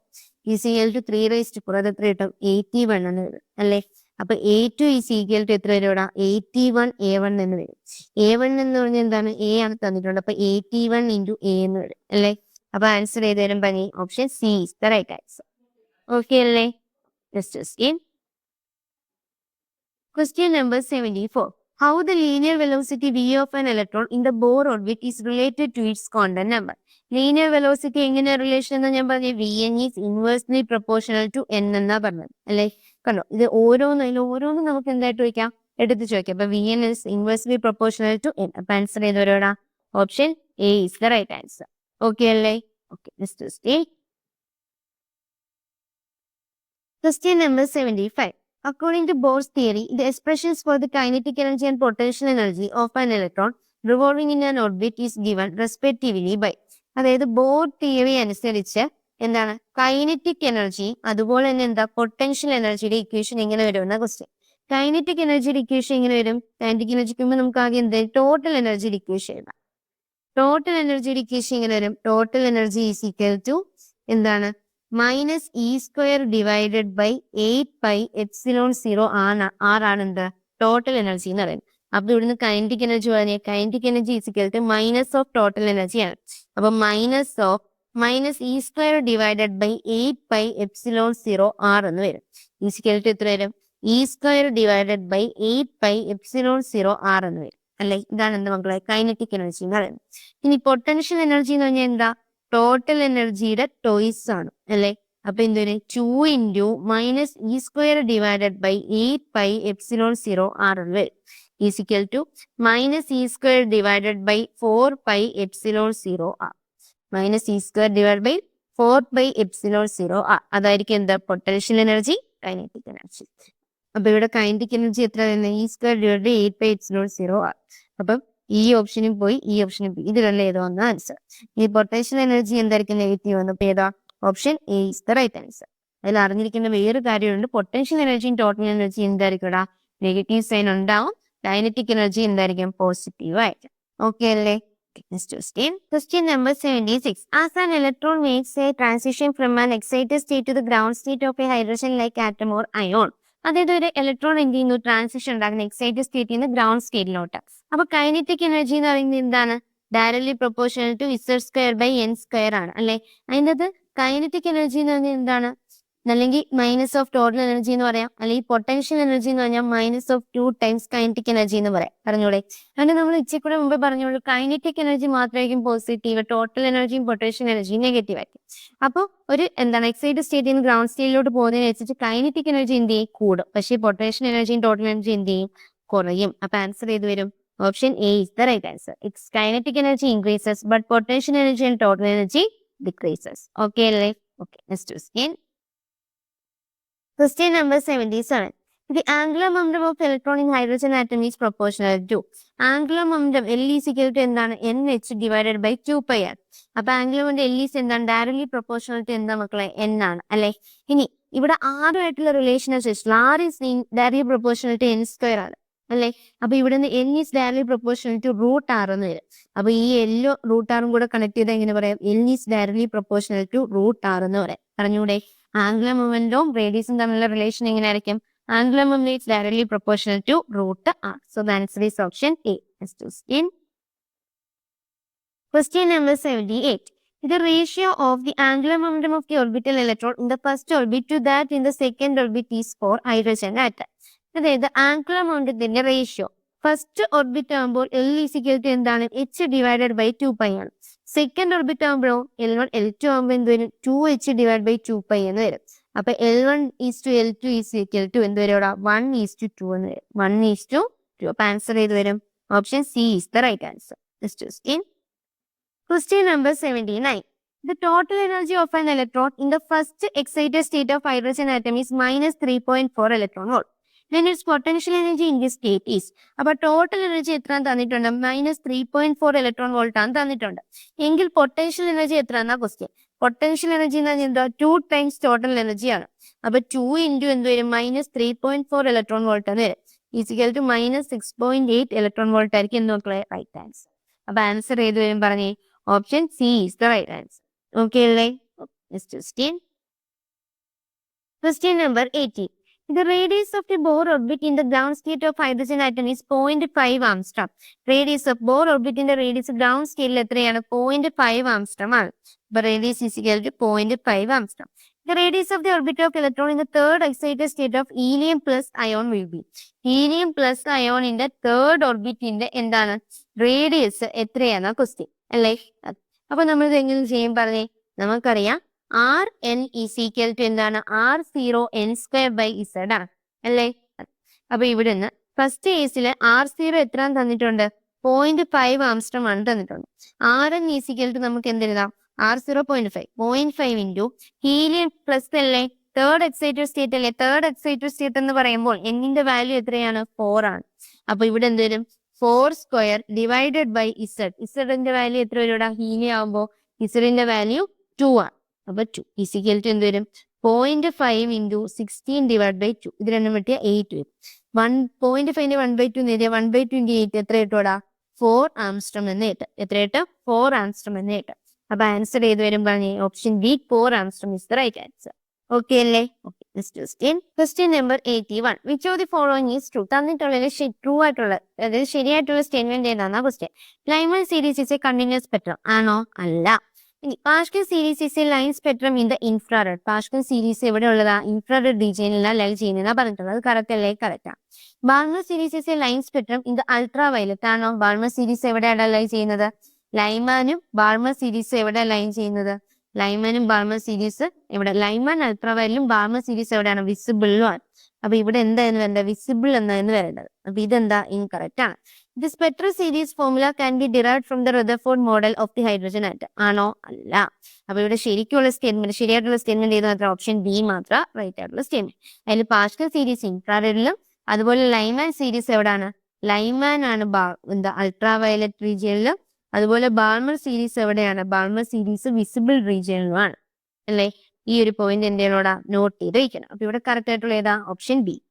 ഈസ് ഈക്വൽ ടു 3⁴. അത് എത്ര കിട്ടും? 81 എന്ന് വരും അല്ലേ? അപ്പൊ A2 ഈസ് ഈക്വൽ ടു എത്ര വരും? 81A1 എന്ന് വരും. A1 എന്ന് പറഞ്ഞാൽ എന്താണ്? A ആണ് തന്നിട്ടുണ്ട്. അപ്പൊ 81 ഇൻറ്റു A എന്ന് വരും അല്ലേ? അപ്പൊ ആൻസർ ചെയ്ത് തരും പനി. Option C is the right answer. Okay അല്ലേ? Next question. Question number 74. How the linear velocity v of an electron in the Bohr orbit is related to its quantum number? Linear velocity എങ്ങനെ relation എന്ന് ഞാൻ പറഞ്ഞു? Vn is inversely proportional to n എന്നാ പറഞ്ഞത് അല്ലേ? കണ്ടോ? ഇത് ഓരോന്നും നമുക്ക് എന്തായിട്ട് ചോദിക്കാം? എടുത്ത് ചോദിക്കാം. അപ്പൊ Vn is inversely proportional to n. അപ്പൊ ആൻസർ ചെയ്തവരോടാ? Option A is the right answer. Okay അല്ലേ? Okay, next question. Question number 75. According to Bohr's theory, the expressions for the kinetic energy and potential energy of an electron revolving in an orbit is given respectively by. അതായത് bore theory അനുസരിച്ച് എന്താണ്? Kinetic energy അതുപോലെ തന്നെ എന്താ? Potential എനർജിയുടെ equation എങ്ങനെ വരുമെന്ന question. Kinetic എനർജിയുടെ ഇക്വേഷൻ എങ്ങനെ വരും? കൈനറ്റിക് എനർജിക്ക് മുമ്പ് നമുക്ക് ആകെ എന്ത്? ടോട്ടൽ എനർജിയുടെ ഇക്വേഷൻ എഴുതാം. ടോട്ടൽ എനർജിയുടെ ഇക്വേഷൻ എങ്ങനെ വരും? Total energy is equal to എന്താണ്? -E² ഡിവൈഡഡ് ബൈ 8πε0 R ആണ് എന്ത്? ടോട്ടൽ എനർജി എന്ന് പറയുന്നത്. അപ്പൊ ഇവിടുന്ന് കൈനറ്റിക് എനർജി പറഞ്ഞ kinetic energy is equal to minus of total energy ആണ്. അപ്പൊ -E² ഡിവൈഡഡ് ബൈ 8πε0 R എന്ന് വരും. ഈസ് ഈക്വൽ ടു എത്ര വരും? E² ഡിവൈഡഡ് ബൈ 8πε0 R എന്ന് വരും അല്ലെ? ഇതാണ് എന്താ മക്കളെ? കൈനറ്റിക് എനർജി എന്ന് പറയുന്നത്. ഇനി പൊട്ടൻഷ്യൽ എനർജി എന്ന് പറഞ്ഞാൽ എന്താ? ടോട്ടൽ എനർജിയുടെ ടോയ്സ് ആണ് അല്ലെ? അപ്പൊ എന്തൊരു 2 into -E² divided by 8πε0 R എന്ന് വരും. is equal to minus e square divided by 4 pi epsilon 0 r. Minus e square divided by 4 pi epsilon 0 r. അതായിരിക്കും എന്താ പൊട്ടൻഷ്യൽ എനർജി, കൈനറ്റിക് എനർജി. അപ്പൊ ഇവിടെ കൈനറ്റിക് എനർജി എത്ര വരുന്നത്? E square divide by 8 pi epsilon 0 r. അപ്പം ഈ ഓപ്ഷനും പോയി, ഈ ഓപ്ഷനും പോയി. ഇതിലുള്ള ഏതോ ഒന്ന് ആൻസർ. ഈ പൊട്ടൻഷ്യൽ എനർജി എന്തായിരിക്കും നെഗറ്റീവ് വന്നപ്പോൾ ഏതാ? Option A is the right answer. അതിൽ അറിഞ്ഞിരിക്കുന്ന വേറൊരു കാര്യമുണ്ട്, പൊട്ടൻഷ്യൽ എനർജിയും ടോട്ടൽ എനർജി എന്തായിരിക്കും? നെഗറ്റീവ് സൈൻ ഉണ്ടാവും. കൈനറ്റിക് എനർജി എന്തായിരിക്കും? പോസിറ്റീവ് ആയിരിക്കും. ഓക്കെ അല്ലേ? Next question. Question number 76. As an electron makes a transition from an excited state to the ground state of a hydrogen-like atom or ion. അതായത് ഒരു electron എന്ത് ചെയ്യുന്നു? Transition ഉണ്ടാകുന്ന excited സ്റ്റേറ്റിൽ നിന്ന് ഗ്രൗണ്ട് സ്റ്റേറ്റിലോട്ട്. അപ്പൊ കൈനറ്റിക് എനർജി എന്ന് പറയുന്നത് എന്താണ്? Directly proportional to Z square by N square ആണ് അല്ലെ. അതിനകത്ത് കൈനറ്റിക് എനർജി എന്ന് പറഞ്ഞാൽ എന്താണ്? അല്ലെങ്കിൽ മൈനസ് ഓഫ് ടോട്ടൽ എനർജി എന്ന് പറയാം, അല്ലെങ്കിൽ പൊട്ടൻഷ്യൽ എനർജി എന്ന് പറഞ്ഞാൽ minus of 2 times kinetic energy എന്ന് പറയാം. പറഞ്ഞൂടെ? അതുകൊണ്ട് നമ്മൾ ഇച്ചിരി മുമ്പ് പറഞ്ഞോളൂ, കൈനറ്റിക് എനർജി മാത്രമായിരിക്കും പോസിറ്റീവ്, ടോട്ടൽ എനർജിയും പൊട്ടൻഷ്യൽ എനർജിയും നെഗറ്റീവ് ആയിരിക്കും. അപ്പോൾ ഒരു എന്താണ് എക്സൈറ്റഡ് സ്റ്റേറ്റിൽ നിന്ന് ഗ്രൗണ്ട് സ്റ്റേറ്റിലോട്ട് പോകുന്നതിനനുസരിച്ച് കൈനറ്റിക് എനർജി എന്ത് ചെയ്യും? കൂടും. പക്ഷേ പൊട്ടൻഷ്യൽ എനർജിയും ടോട്ടൽ എനർജി എന്ത് ചെയ്യും? കുറയും. അപ്പൊ ആൻസർ ഏത് വരും? Option A is the right answer. It's kinetic energy increases but potential energy and total energy decreases. Okay അല്ലേ? Okay, next question. Question number 77. The angular momentum of electron in hydrogen atom is proportional to. Angular momentum L is equal to എന്താണ്? NH divided by 2 pi r. അപ്പൊ angular momentum L is എന്താണ്? Directly proportional to എന്താ മക്കളെ? N ആണ് അല്ലെ. ഇനി ഇവിടെ ആറുമായിട്ടുള്ള റിലേഷൻ അനുസരിച്ച് R is directly proportional to N square ആണ് അല്ലെ. അപ്പൊ ഇവിടെ നിന്ന് N is directly proportional to root R എന്ന് വരും. അപ്പൊ ഈ എല്ലോ റൂട്ട് ആറും കൂടെ കണക്ട് ചെയ്താൽ എങ്ങനെ പറയാം? L is directly proportional to root R എന്ന് പറയാം. പറഞ്ഞൂടെ? ആംഗുലർ മൊമെന്റവും റേഡിയസും തമ്മിലുള്ള റിലേഷൻ എങ്ങനെയായിരിക്കും? Angular momentum is directly proportional to root r. So the answer is option A. Next question. Question number 78. The ratio of the angular momentum of the orbital electron in the first orbit to that in the second orbit is for hydrogen atom. അതായത് angular മൊമെന്റത്തിന്റെ ratio first orbit ആകുമ്പോൾ L is equal to എന്താണ്? H divided by 2 pi ആണ്. Second orbit ആകുമ്പോഴോ L1 L2 ആകുമ്പോൾ എന്ത് വരും? 2H divided by 2 pi എന്ന് വരും. അപ്പൊ L1 is to L2 is equal to എന്ത് വരും? 1 is to 2 എന്ന് വരും. 1 is to 2. അപ്പൊ ആൻസർ ഏത് വരും? Option C is the right answer. Next question. Question number 79. The total energy of an electron in the first excited state of hydrogen atom is minus 3.4 electron volt. Then its potential energy in this state is. അപ്പൊ total energy എത്ര തന്നിട്ടുണ്ട്? Minus 3.4 electron volt ആണ് തന്നിട്ടുണ്ട്. എങ്കിൽ potential energy എത്ര എന്നാ question. Potential energy എന്ന് പറഞ്ഞാൽ എന്താ? 2 ടൈംസ് ടോട്ടൽ എനർജി ആണ്. അപ്പൊ 2 ഇൻറ്റു എന്ത് വരും? മൈനസ് 3.4 ഇലക്ട്രോൺ വോൾട്ട് എന്ന് വരും. Is equal to minus 6.8 electron volt ആയിരിക്കും എന്ന് നോക്കളെ റൈറ്റ് ആൻസർ. അപ്പൊ ആൻസർ ഏത് വരും പറഞ്ഞേ? Option C is the right answer. Okay അല്ലേ? Next question. Question number 80. The radius of the Bohr orbit in the ground state of hydrogen atom is 0.5 angstrom. Radius of Bohr orbit in the radius ground state എത്രയാണ്? 0.5 angstrom ആണ്. അപ്പൊ radius is equal to 0.5 angstrom. The radius of the orbit of electron in the third excited state of helium plus ion will be. Helium plus ion in the third orbit in the എന്താണ്? Radius എത്രയാണ് question അല്ലേ. അപ്പൊ നമ്മൾ ഇത് എങ്ങനെ ചെയ്യും പറഞ്ഞേ? നമുക്കറിയാം R N is equal to എന്താണ്? R0 N square by Z ആണ് അല്ലേ. അപ്പൊ ഇവിടെ നിന്ന് ഫസ്റ്റ് കേസിൽ R0 എത്ര തന്നിട്ടുണ്ട്? 0.5 ആംസ്ട്രം ആണ് തന്നിട്ടുണ്ട്. RN ഈസ് ഈക്വൽ ടു നമുക്ക് എന്തെഴുതാം? R0 0.5 ഇൻറ്റു ഹീലിയം പ്ലസ് അല്ലേ, തേർഡ് എക്സൈറ്റഡ് സ്റ്റേറ്റ് അല്ലേ. തേർഡ് എക്സൈറ്റഡ് സ്റ്റേറ്റ് എന്ന് പറയുമ്പോൾ എന്നിന്റെ വാല്യൂ എത്രയാണ്? 4 ആണ്. അപ്പൊ ഇവിടെ എന്ത് വരും? 4 സ്ക്വയർ ഡിവൈഡഡ് ബൈ Z. ഇസഡിന്റെ വാല്യൂ എത്ര വരും? ഹീലിയം ആകുമ്പോൾ ഇസഡിന്റെ വാല്യൂ 2 ആണ്. അപ്പൊ 2 ഈസിക്കൽ ടു എന്ത് വരും? 0.5 ഇൻറ്റു 16 ഡിവൈഡ് ബൈ 2. ഇത് രണ്ടും വെട്ടിയ 8 വരും. 0.5 1/2 നേരിയ 1/2 ഇൻറ്റു 8 എത്ര കിട്ടോടാ? 4 ആംസ്ട്രം എന്ന് കിട്ടും. എത്ര കിട്ടും? 4 ആംസ്ട്രം എന്ന് കിട്ടും. അപ്പൊ ആൻസർ ഏത് വരും പറഞ്ഞേ? Option B 4 angstrom is the right answer. Okay അല്ലേ? Okay, next question. Question number 81. Which of the following is true? തന്നിട്ടുള്ള ട്രൂ ആയിട്ടുള്ള അതായത് ശരിയായിട്ടുള്ള സ്റ്റേറ്റ്മെന്റ് ഏതാണെന്നാ question. Lyman series is a continuous spectrum ആണോ? അല്ല. Paschen series is a line spectrum in the infrared. Paschen series എവിടെ ഉള്ളതാ? Infrared റീജിയനിലാണ് line ചെയ്യുന്നതാ പറഞ്ഞിട്ടുള്ളത്. അത് കറക്റ്റ് അല്ലേ? കറക്റ്റ് ആണ്. Barmer series is a line spectrum in the ultra violet ആണോ? Barmer series എവിടെയാണ് ലൈൻ ചെയ്യുന്നത്? ലൈമാനും ബാർമർ സീരീസ് എവിടെ ലൈൻ ചെയ്യുന്നത്? ലൈമാനും ബാർമർ സീരീസ് ഇവിടെ ലൈമാൻ അൾട്രാവയലിലും ബാർമർ സീരീസ് എവിടെയാണ് വിസിബിളിലും ആണ്. അപ്പൊ ഇവിടെ എന്തായിരുന്നു വരേണ്ടത്? വിസിബിൾ എന്നായിരുന്നു വരേണ്ടത്. അപ്പൊ ഇതെന്താ ഇൻകറക്റ്റ് ആണ്. The spectral series formula can be derived from the Rutherford model of the hydrogen atom. ആണോ? അല്ല. അപ്പൊ ഇവിടെ ശരിയായിട്ടുള്ള സ്റ്റേറ്റ്മെന്റ് ഏത് മാത്രം? ഓപ്ഷൻ ബി മാത്രം റൈറ്റ് ആയിട്ടുള്ള സ്റ്റേറ്റ്മെന്റ്. അതിൽ പാസ്കൽ സീരീസ് ഇൻഫ്രാറെഡിലും അതുപോലെ ലൈമാൻ സീരീസ് എവിടെയാണ്? ലൈമാൻ ആണ് എന്താ അൾട്രാവയലറ്റ് റീജിയനിലും അതുപോലെ ബാർമർ സീരീസ് എവിടെയാണ്? ബാർമർ സീരീസ് വിസിബിൾ റീജിയനിലുമാണ് അല്ലേ? ഈ ഒരു പോയിന്റ് എന്തിനോടാ നോട്ട് ചെയ്ത് വയ്ക്കണം. അപ്പൊ ഇവിടെ കറക്റ്റ് ആയിട്ടുള്ള ഏതാ? Option B.